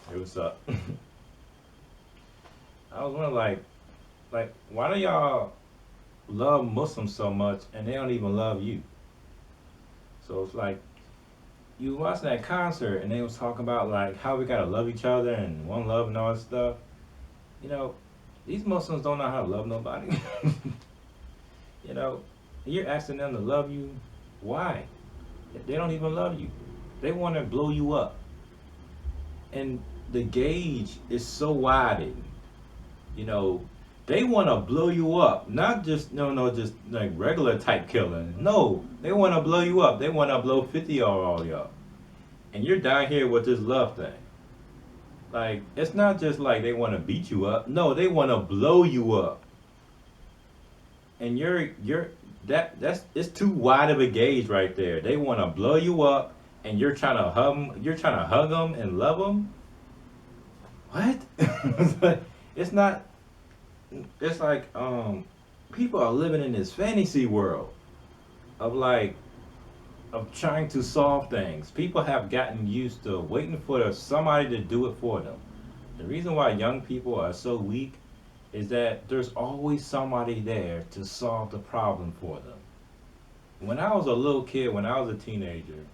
Hey, what's up? I was wondering, why do y'all love Muslims so much and they don't even love you? So it's like you watching that concert and they was talking about like how we gotta love each other and one love and all that stuff. You know, these Muslims don't know how to love nobody. you know, you're asking them to love you. Why? They don't even love you. They want to blow you up, and the gauge is so wide. You know, they want to blow you up, not just no, just like regular type killing. No, they want to blow you up. They want to blow 50 all y'all, and you're down here with this love thing. Like it's not just like they want to beat you up. No, they want to blow you up, and you're that's it's too wide of a gauge right there. They want to blow you up, and you're trying to hug them. You're trying to hug them and love them. What? it's not. It's like people are living in this fantasy world of of trying to solve things. People have gotten used to waiting for somebody to do it for them. The reason why young people are so weak is that there's always somebody there to solve the problem for them. When I was a little kid, when I was a teenager,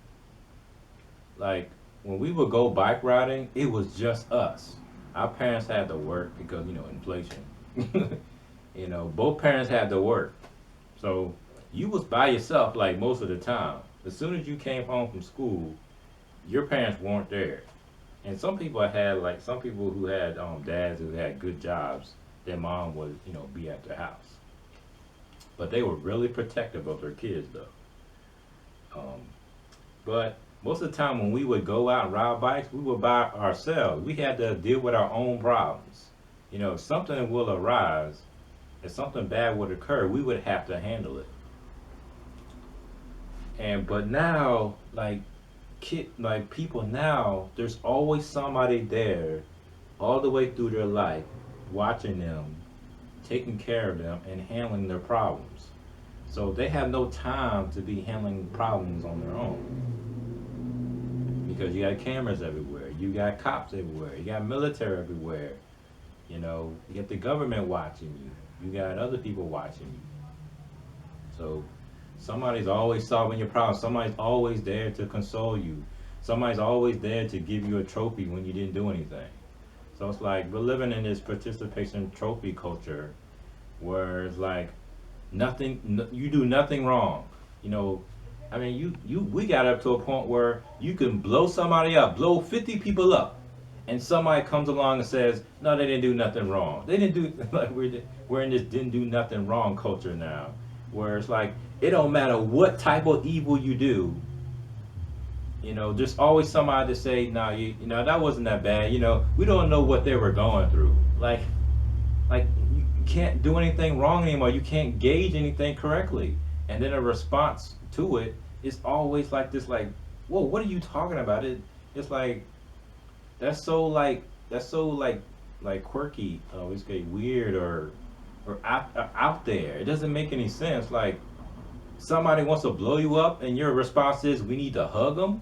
like when we would go bike riding, it was just us. Our parents had to work because inflation. Both parents had to work. So you was by yourself like most of the time. As soon as you came home from school, your parents weren't there. And some people who had dads who had good jobs, their mom would, be at their house. But they were really protective of their kids though. Um, but most of the time when we would go out and ride bikes, we were by ourselves. We had to deal with our own problems. If something will arise, if something bad would occur, we would have to handle it. And but now, like people now, there's always somebody there, all the way through their life, watching them, taking care of them, and handling their problems. So they have no time to be handling problems on their own because you got cameras everywhere, you got cops everywhere, you got military everywhere. You got the government watching you, you got other people watching you. So somebody's always solving your problem. Somebody's always there to console you. Somebody's always there to give you a trophy when you didn't do anything. So it's like we're living in this participation trophy culture where it's like you do nothing wrong. You know, I mean, we got up to a point where you can blow somebody up, blow 50 people up, and somebody comes along and says, no, they didn't do nothing wrong. They didn't do, like, we're in this didn't do nothing wrong culture now, where it's like, it don't matter what type of evil you do, there's always somebody to say, no, that wasn't that bad. We don't know what they were going through. Like you can't do anything wrong anymore. You can't gauge anything correctly. And then a response to it is always like this, like, whoa, what are you talking about? It's like that's so like quirky, it's like weird or out there. It doesn't make any sense. Like somebody wants to blow you up, and your response is, "We need to hug them."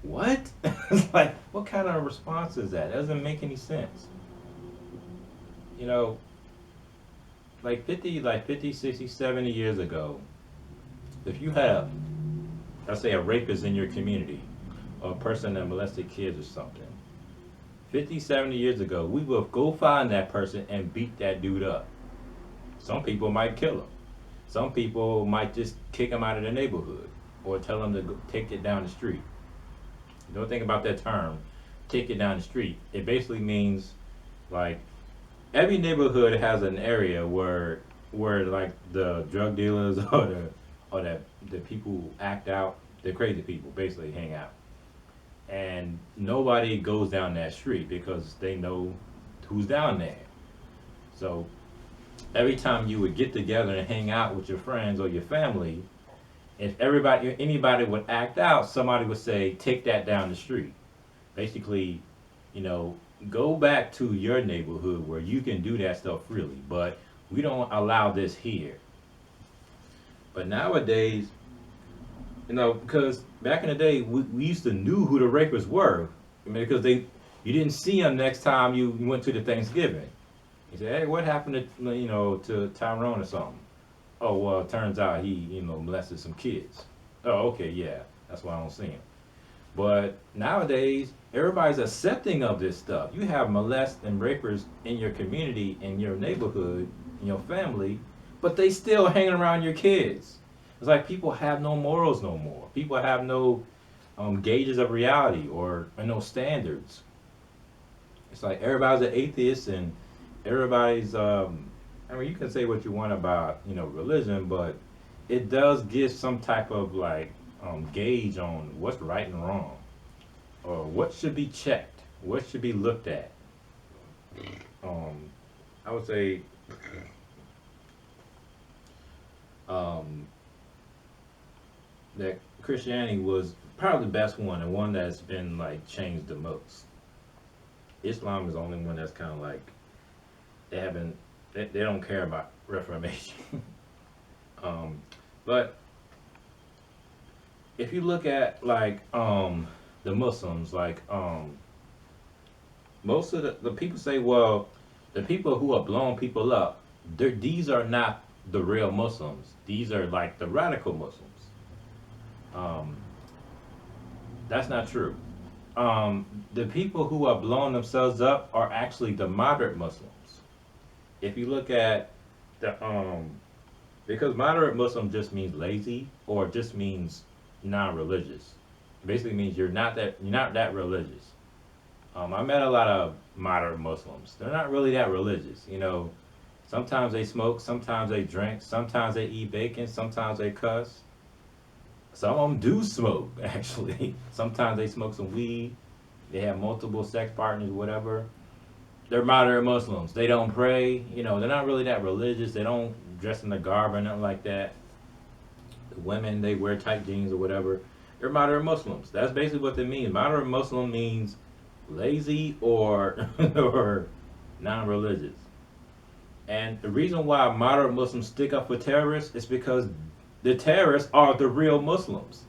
What? It's like, what kind of response is that? It doesn't make any sense. You know, like 50, 60, 70 years ago, if you have, let's say, a rapist in your community or a person that molested kids or something, 50, 70 years ago, we will go find that person and beat that dude up. Some people might kill him. Some people might just kick him out of the neighborhood or tell him to go, take it down the street. Don't think about that term, take it down the street. It basically means like every neighborhood has an area where like the drug dealers or the people who act out, the crazy people basically hang out. And nobody goes down that street because they know who's down there. So every time you would get together and hang out with your friends or your family, if anybody would act out, somebody would say, "Take that down the street." Basically, you know, go back to your neighborhood where you can do that stuff freely, but we don't allow this here. But nowadays, because back in the day we used to knew who the rapists were. I mean, because You didn't see him next time you went to the Thanksgiving. You said, hey, what happened to to Tyrone or something? Oh well, it turns out he molested some kids. Oh okay, yeah, that's why I don't see him. But nowadays, everybody's accepting of this stuff. You have molest and rapers in your community, in your neighborhood, in your family, but they still hanging around your kids. It's like people have no morals no more. People have no gauges of reality or no standards. It's like everybody's an atheist and everybody's. I mean, you can say what you want about religion, but it does give some type of like gauge on what's right and wrong, or what should be checked, what should be looked at. Um, I would say um, that Christianity was probably the best one, and one that's been like changed the most. Islam is the only one that's kind of like they haven't they don't care about reformation. um, but if you look at like the Muslims, like most of the people say, well, the people who are blowing people up, these are not the real Muslims. These are like the radical Muslims. Um, that's not true. The people who are blowing themselves up are actually the moderate Muslims. If you look at the because moderate Muslim just means lazy or just means non-religious. It basically means you're not that religious. I met a lot of moderate Muslims. They're not really that religious. Sometimes they smoke, sometimes they drink, sometimes they eat bacon, sometimes they cuss. Some of them do smoke, actually. Sometimes they smoke some weed. They have multiple sex partners, whatever. They're moderate Muslims. They don't pray. They're not really that religious. They don't dress in the garb or nothing like that. The women, they wear tight jeans or whatever. They're moderate Muslims. That's basically what they mean. Moderate Muslim means lazy or or non-religious. And the reason why moderate Muslims stick up for terrorists is because the terrorists are the real Muslims.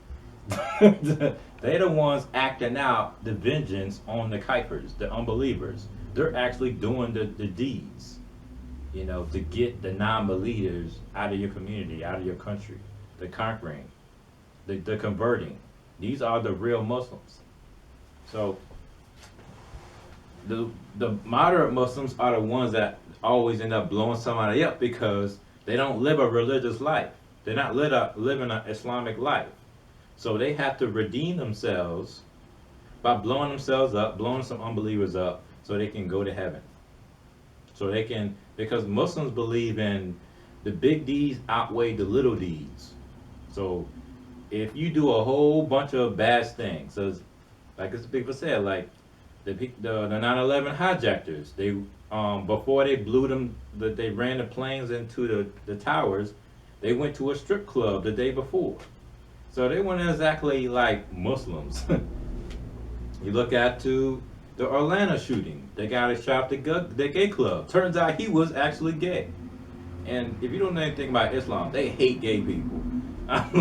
They're the ones acting out the vengeance on the kafirs, the unbelievers. They're actually doing the deeds, to get the non-believers out of your community, out of your country, the conquering, the converting. These are the real Muslims. So the moderate Muslims are the ones that always end up blowing somebody up because they don't live a religious life. They're not living an Islamic life. So they have to redeem themselves by blowing themselves up, blowing some unbelievers up, so they can go to heaven. So they can, because Muslims believe in the big deeds outweigh the little deeds. So if you do a whole bunch of bad things, so like as people said, like the 9/11 hijackers, they before they blew them, that they ran the planes into the towers, they went to a strip club the day before. So they weren't exactly like Muslims. You look at to the Atlanta shooting, the guy that shot the gay club. Turns out he was actually gay. And if you don't know anything about Islam, they hate gay people. I'm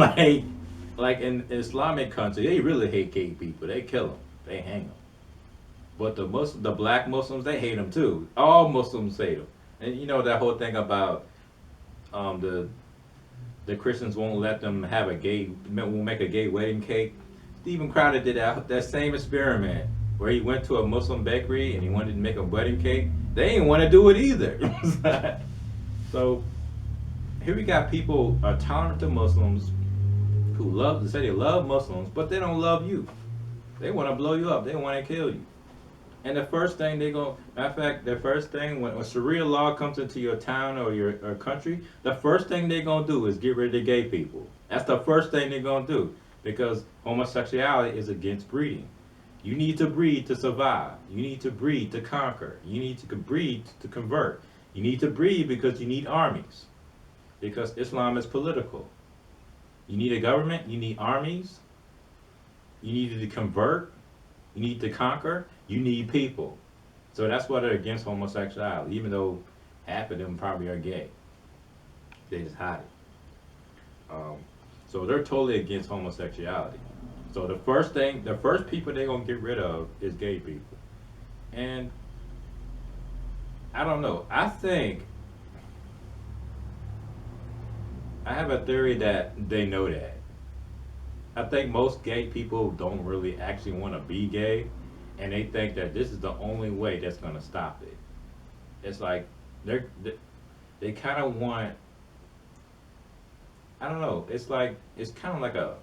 like in Islamic country, they really hate gay people. They kill them, they hang them. But the black Muslims, they hate them too. All Muslims hate them. And that whole thing about the Christians won't let them have won't make a gay wedding cake. Stephen Crowder did that same experiment where he went to a Muslim bakery and he wanted to make a wedding cake. They didn't want to do it either. So here we got people tolerant to Muslims who say they love Muslims, but they don't love you. They want to blow you up. They want to kill you. And the first thing matter of fact, the first thing when Sharia law comes into your town or your country, the first thing they're gonna do is get rid of the gay people. That's the first thing they're gonna do because homosexuality is against breeding. You need to breed to survive. You need to breed to conquer. You need to breed to convert. You need to breed because you need armies. Because Islam is political. You need a government. You need armies. You need to convert. You need to conquer. You need people. So that's why they're against homosexuality, even though half of them probably are gay. They just hide it. So they're totally against homosexuality. So the first people they're gonna get rid of is gay people. And I don't know. I have a theory that they know that. I think most gay people don't really actually want to be gay, and they think that this is the only way that's gonna stop it. It's like they kind of want. I don't know. It's like it's kind of like a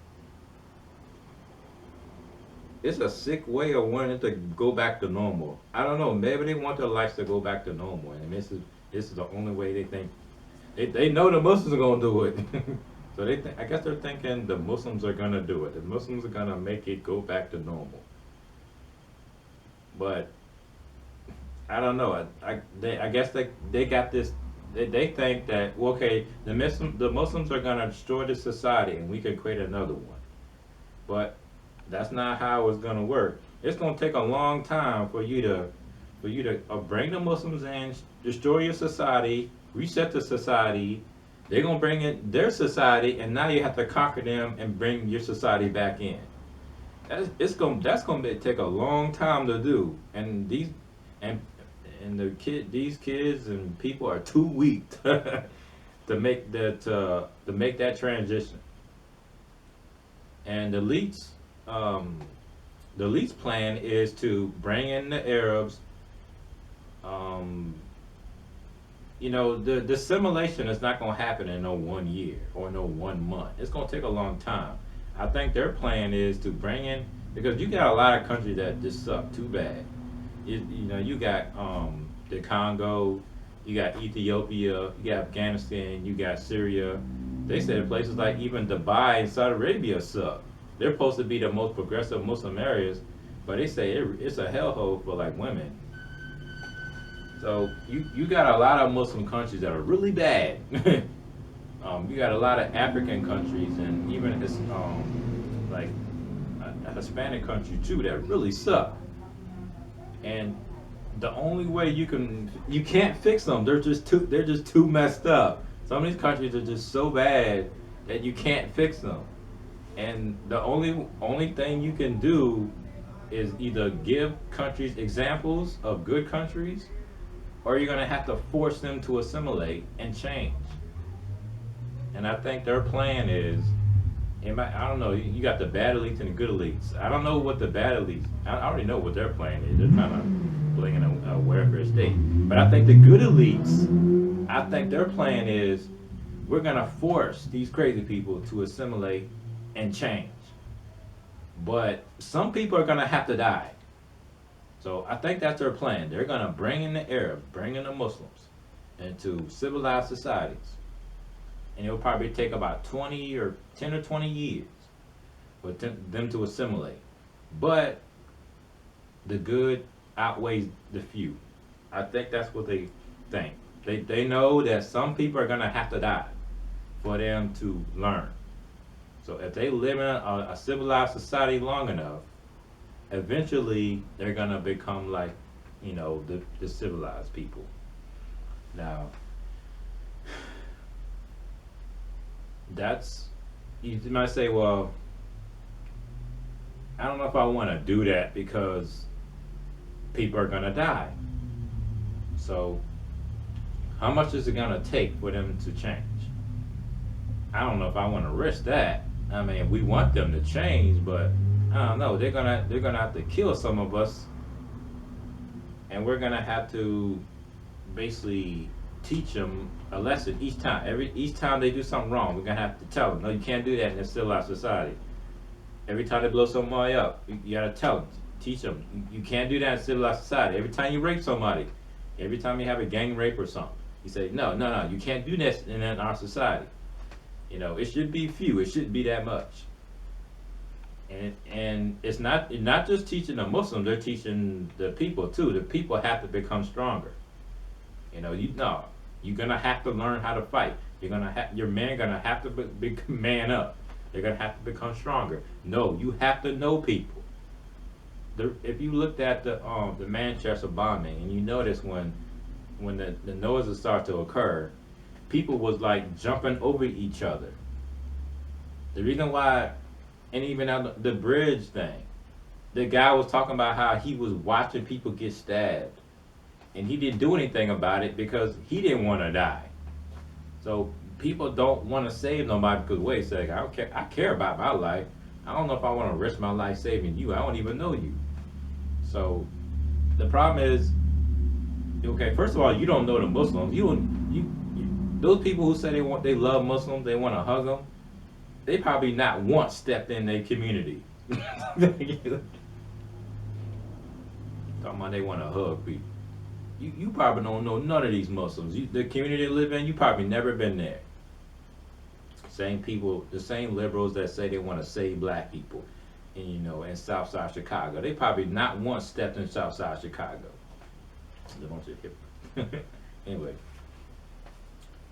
it's a sick way of wanting to go back to normal. I don't know. Maybe they want their lives to go back to normal, and this is the only way they think. They know the Muslims are gonna do it, so I guess they're thinking the Muslims are gonna do it. The Muslims are gonna make it go back to normal. But I don't know. I guess they got this. They think that well, okay, the Muslims are gonna destroy the society, and we can create another one. But that's not how it's gonna work. It's gonna take a long time for you to bring the Muslims in, destroy your society, reset the society. They're gonna bring in their society, and now you have to conquer them and bring your society back in. That's gonna take a long time to do, and and these kids and people are too weak to make that transition. And um, the elites plan is to bring in the Arabs. Um, the simulation is not going to happen in no 1 year or no 1 month. It's going to take a long time. I think their plan is to bring in because you got a lot of countries that just suck too bad. You got the Congo, you got Ethiopia, you got Afghanistan, you got Syria. They said places like even Dubai and Saudi Arabia suck. They're supposed to be the most progressive Muslim areas, but they say it's a hellhole for like women. So you got a lot of Muslim countries that are really bad. You got a lot of African countries and even like a Hispanic country too that really suck. And the only way you can't fix them. They're just too messed up. Some of these countries are just so bad that you can't fix them. And the only thing you can do is either give countries examples of good countries, or you're gonna have to force them to assimilate and change. And I think their plan is, I don't know. You got the bad elites and the good elites. I don't know what the bad elites. I already know what their plan is. They're trying to play in a welfare state. But I think the good elites, I think their plan is, we're gonna force these crazy people to assimilate and change. But some people are gonna have to die. So I think that's their plan. They're gonna bring in the Arabs, bring in the Muslims into civilized societies, and it'll probably take about 20 or 10 or 20 years for them to assimilate. But the good outweighs the few. I think that's what they think. They know that some people are gonna have to die for them to learn. So if they live in a civilized society long enough, eventually they're gonna become like, the civilized people. Now, that's you might say, well, I don't know if I want to do that because people are gonna die. So, how much is it gonna take for them to change? I don't know if I want to risk that. I mean, we want them to change, but I don't know. They're gonna have to kill some of us, and we're gonna have to basically teach them a lesson each time. Each time they do something wrong, we're gonna have to tell them, no, you can't do that in a civilized society. Every time they blow somebody up, you gotta tell them, teach them, you can't do that in civilized society. Every time you rape somebody, every time you have a gang rape or something, you say, no, no, no, you can't do this in our society. It should be few. It shouldn't be that much. And it's not just teaching the Muslims. They're teaching the people too. The people have to become stronger. You're gonna have to learn how to fight. Your man gonna have to be man up. They're gonna have to become stronger. No, you have to know people. If you looked at the Manchester bombing, and you notice when the noises start to occur, people was like jumping over each other. The reason why, and even on the bridge thing, the guy was talking about how he was watching people get stabbed, and he didn't do anything about it because he didn't want to die. So people don't want to save nobody because wait a second, I don't care. I care about my life. I don't know if I want to risk my life saving you. I don't even know you. So the problem is, okay, first of all, you don't know the Muslims. You those people who say they love Muslims, they want to hug them. They probably not once stepped in their community. Talking about they want to hug people. You probably don't know none of these Muslims. The community they live in, you probably never been there. Same people, the same liberals that say they want to save black people, and in Southside Chicago, they probably not once stepped in Southside Chicago. A bunch of hip. Anyway,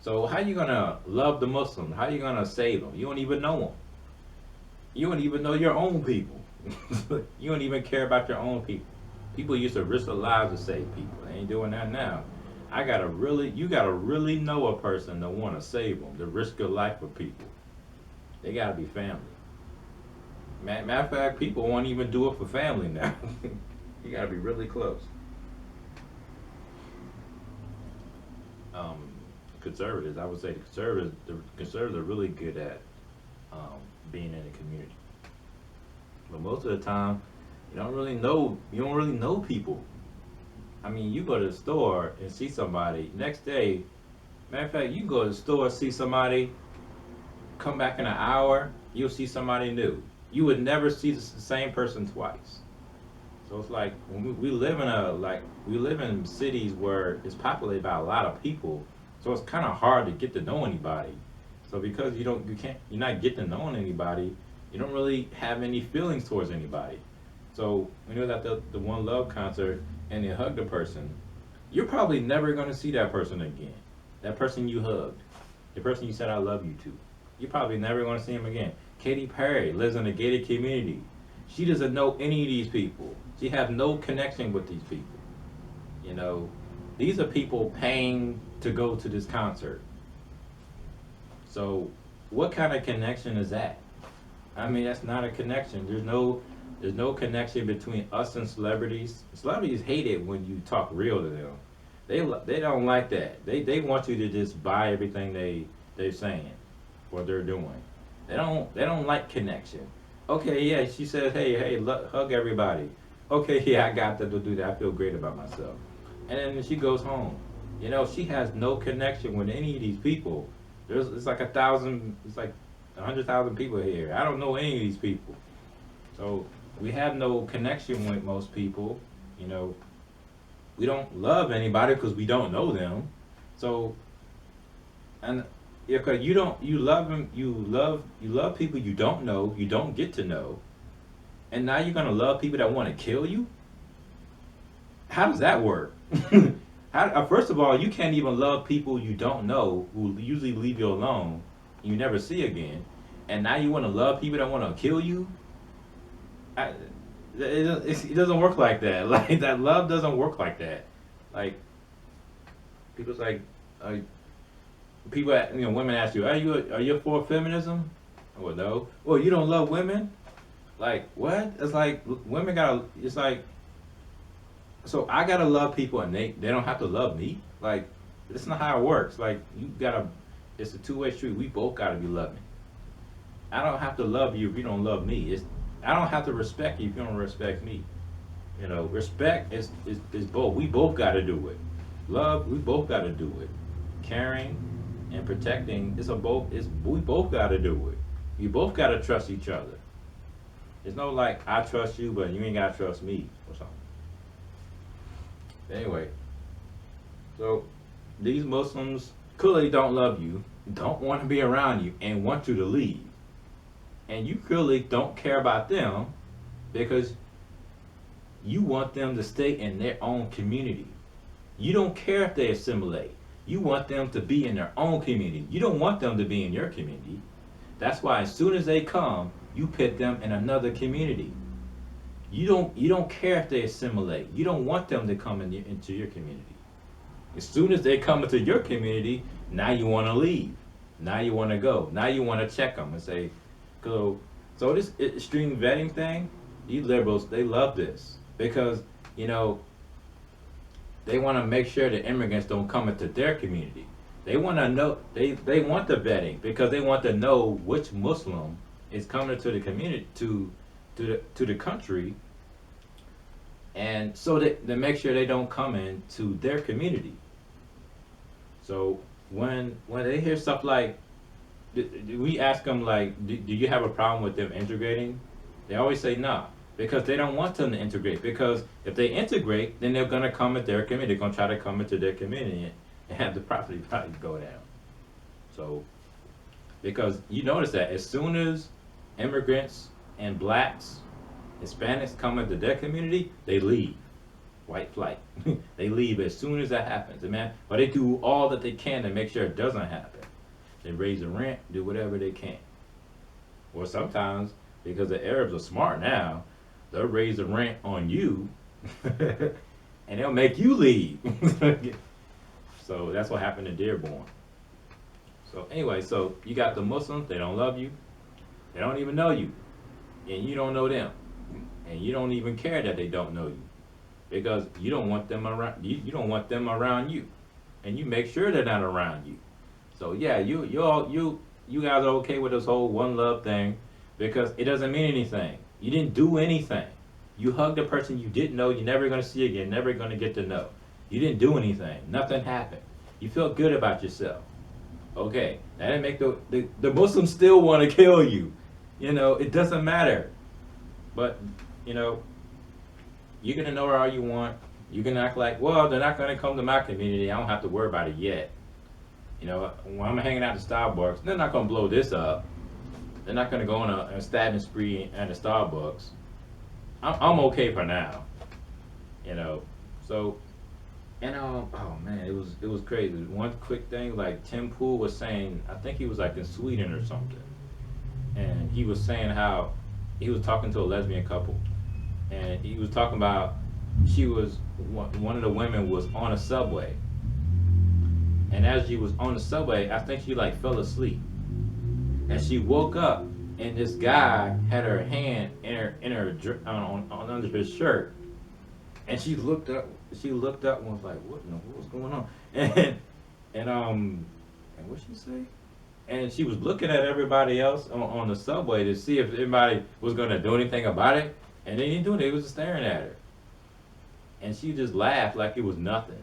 so how you gonna love the Muslims? How you gonna save them? You don't even know them. You don't even know your own people. You don't even care about your own people. People used to risk their lives to save people. They ain't doing that now. You gotta really know a person to want to save them, to risk your life for people. They gotta be family. Matter of fact, people won't even do it for family now. You gotta be really close. Um, Conservatives, I would say the conservatives are really good at being in the community. But most of the time, you don't really know people. I mean, you go to the store and see somebody. Next day, matter of fact, you go to the store, see somebody, come back in an hour, you'll see somebody new. You would never see the same person twice. So it's like when we live in cities where it's populated by a lot of people, so it's kind of hard to get to know anybody. So because you're not getting to know anybody, you don't really have any feelings towards anybody. So when you was at the One Love concert and you hug the person, you're probably never gonna see that person again. That person you hugged, the person you said I love you to, you're probably never gonna see him again. Katy Perry lives in a gated community. She doesn't know any of these people. She has no connection with these people. You know, these are people paying to go to this concert. So what kind of connection is that? I mean, that's not a connection. There's no connection between us and celebrities. Celebrities hate it when you talk real to them. They don't like that. They want you to just buy everything they're saying, what they're doing. They don't like connection. Okay, yeah, she says, hey, hug everybody. Okay, yeah, I got to do that. I feel great about myself. And then she goes home. She has no connection with any of these people. It's like 100,000 people here. I don't know any of these people. So we have no connection with most people. We don't love anybody because we don't know them. So, and because you love them, you love people you don't know, you don't get to know, and now you're gonna love people that want to kill you. How does that work? First of all, you can't even love people you don't know who usually leave you alone, you never see again, and now you want to love people that want to kill you. It doesn't work like that. Like that love doesn't work like that. Like people's like people, women ask you, are you for feminism? Well, no. Well, you don't love women? Like what? It's like women gotta. It's like so I gotta love people and they don't have to love me. Like that's not how it works. Like you gotta. It's a two-way street. We both gotta be loving. I don't have to love you if you don't love me. I don't have to respect you if you don't respect me. Respect is both. We both got to do it. Love, we both got to do it. Caring and protecting, we both got to do it. We both got to trust each other. It's no like I trust you, but you ain't got to trust me or something. Anyway, so these Muslims clearly don't love you, don't want to be around you, and want you to leave. And you clearly don't care about them because you want them to stay in their own community. You don't care if they assimilate. You want them to be in their own community. You don't want them to be in your community. That's why as soon as they come, you put them in another community. You don't care if they assimilate. You don't want them to come into your community. As soon as they come into your community, now you want to leave. Now you want to go. Now you want to check them and say, so this extreme vetting thing, these liberals, they love this because, you know, they want to make sure the immigrants don't come into their community. They want to know, they want the vetting because they want to know which Muslim is coming to the community, to the country, and so they make sure they don't come into their community. So when they hear stuff like, we ask them like, do you have a problem with them integrating? They always say nah, because they don't want them to integrate. Because if they integrate, then they're gonna come at their community. They're gonna try to come into their community and have the property value go down. So, because you notice that as soon as immigrants and blacks, Hispanics come into their community, they leave. White flight. They leave as soon as that happens. Man, but they do all that they can to make sure it doesn't happen. They raise the rent, do whatever they can. Or sometimes, because the Arabs are smart now, they'll raise the rent on you and they'll make you leave. So that's what happened to Dearborn. So anyway, so you got the Muslims, they don't love you, they don't even know you, and you don't know them. And you don't even care that they don't know you. Because you don't want them around you don't want them around you. And you make sure they're not around you. So yeah, you guys are okay with this whole one love thing because it doesn't mean anything. You didn't do anything. You hugged a person you didn't know, you're never gonna see again, never gonna get to know. You didn't do anything. Nothing happened. You felt good about yourself. Okay. That didn't make the Muslims still want to kill you. You know, it doesn't matter. But, you know, you're gonna know all you want. You can act like, well, they're not gonna come to my community. I don't have to worry about it yet. You know, when I'm hanging out at Starbucks, they're not gonna blow this up. They're not gonna go on a stabbing spree at a Starbucks. I'm okay for now. You know, so and oh man, it was crazy. One quick thing, like Tim Pool was saying, I think he was like in Sweden or something, and he was saying how he was talking to a lesbian couple, and he was talking about one of the women was on a subway, and as she was on the subway, I think she like fell asleep, and she woke up, and this guy had her hand in her on under his shirt, and she looked up and was like, what was going on? And what she say? And she was looking at everybody else on the subway to see if anybody was gonna do anything about it, and they didn't do it. They was just staring at her, and she just laughed like it was nothing.